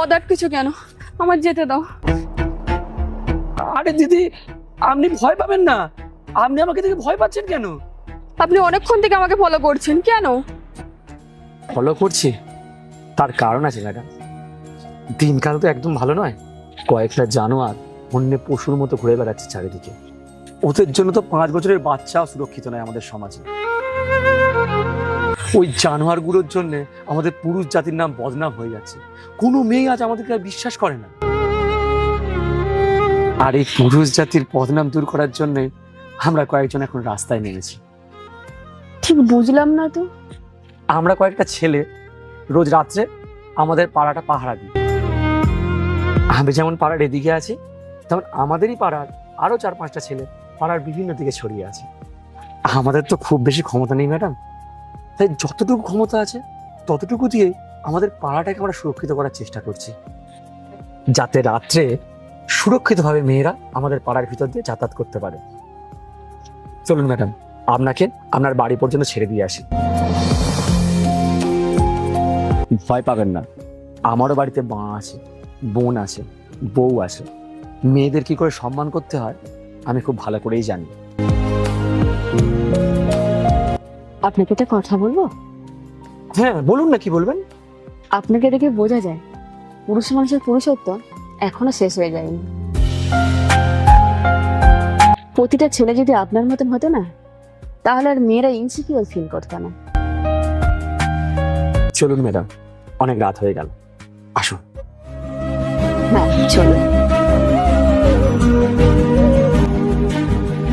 পথ আটকেছো কেন? আমার যেতে দাও। আরে দিদি, আপনি ভয় পাবেন না। আপনি আমাকে দেখে ভয় পাচ্ছেন কেন? আপনি অনেকক্ষণ থেকে আমাকে ফলো করছেন কেন? ফলো করছি তার কারণ আছে ম্যাডাম। দিনকাল তো একদম ভালো নয়। কয়েকটা জানোয়ার অন্য পশুর মতো ঘুরে বেড়াচ্ছে চারিদিকে। ওদের জন্য তো 5 বছরের বাচ্চাও সুরক্ষিত নয় আমাদের সমাজে। ওই জানোয়ারগুলোর জন্য আমাদের পুরুষ জাতির নাম বদনাম হয়ে যাচ্ছে। কোনো মেয়ে আজ আমাদেরকে আর বিশ্বাস করে না। আর এই পুরুষ জাতির বদনাম দূর করার জন্য আমরা কয়েকজন এখন রাস্তায় নেমেছি। ঠিক বুঝলাম না তো। আমরা কয়েকটা ছেলে রোজ রাত্রে আমাদের পাড়াটা পাহারা দিই। আমি যেমন পাড়ার এদিকে আছি, তেমন আমাদেরই পাড়ার আরো 4-5টা ছেলে পাড়ার বিভিন্ন দিকে ছড়িয়ে আছে। আমাদের তো খুব বেশি ক্ষমতা নেই ম্যাডাম, তাই যতটুকু ক্ষমতা আছে ততটুকু দিয়ে আমাদের পাড়াটাকে আমরা সুরক্ষিত করার চেষ্টা করছি, যাতে রাত্রে সুরক্ষিতভাবে মেয়েরা আমাদের পাড়ার ভিতর দিয়ে যাতায়াত করতে পারে। চলুন ম্যাডাম, আপনাকে আপনার বাড়ি পর্যন্ত ছেড়ে দিয়ে আসি। ভয় পাবেন না, আমারও বাড়িতে মা আছে, বোন আছে, বউ আছে। মেয়েদের কি করে সম্মান করতে হয় আমি খুব ভালো করেই জানি। আপনাকে একটা কথা বলবো? হ্যাঁ বলুন না, কি বলবেন? আপনাকে দেখে বোঝা যায় পুরুষ মানুষের পুরুষত্ব এখনো শেষ হয়ে যায়নি। প্রতিটা ছেলে যদি আপনার মতন হতো না, তাহলে আর মেয়েরা ইনসিকিউর ফিল করতো না। চলুন ম্যাডাম, অনেক রাত হয়ে গেল, আসুন। হ্যাঁ চলুন।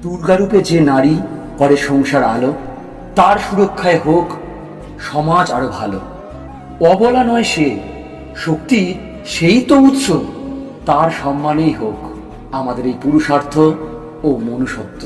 দুর্গারূপে যে নারী করে সংসার আলো, তার সুরক্ষায় হোক সমাজ আরো ভালো। অবলা নয় সে, শক্তি সেই তো উৎস, তার সম্মানেই হোক আমাদের এই পুরুষার্থ ও মনুষ্যত্ব।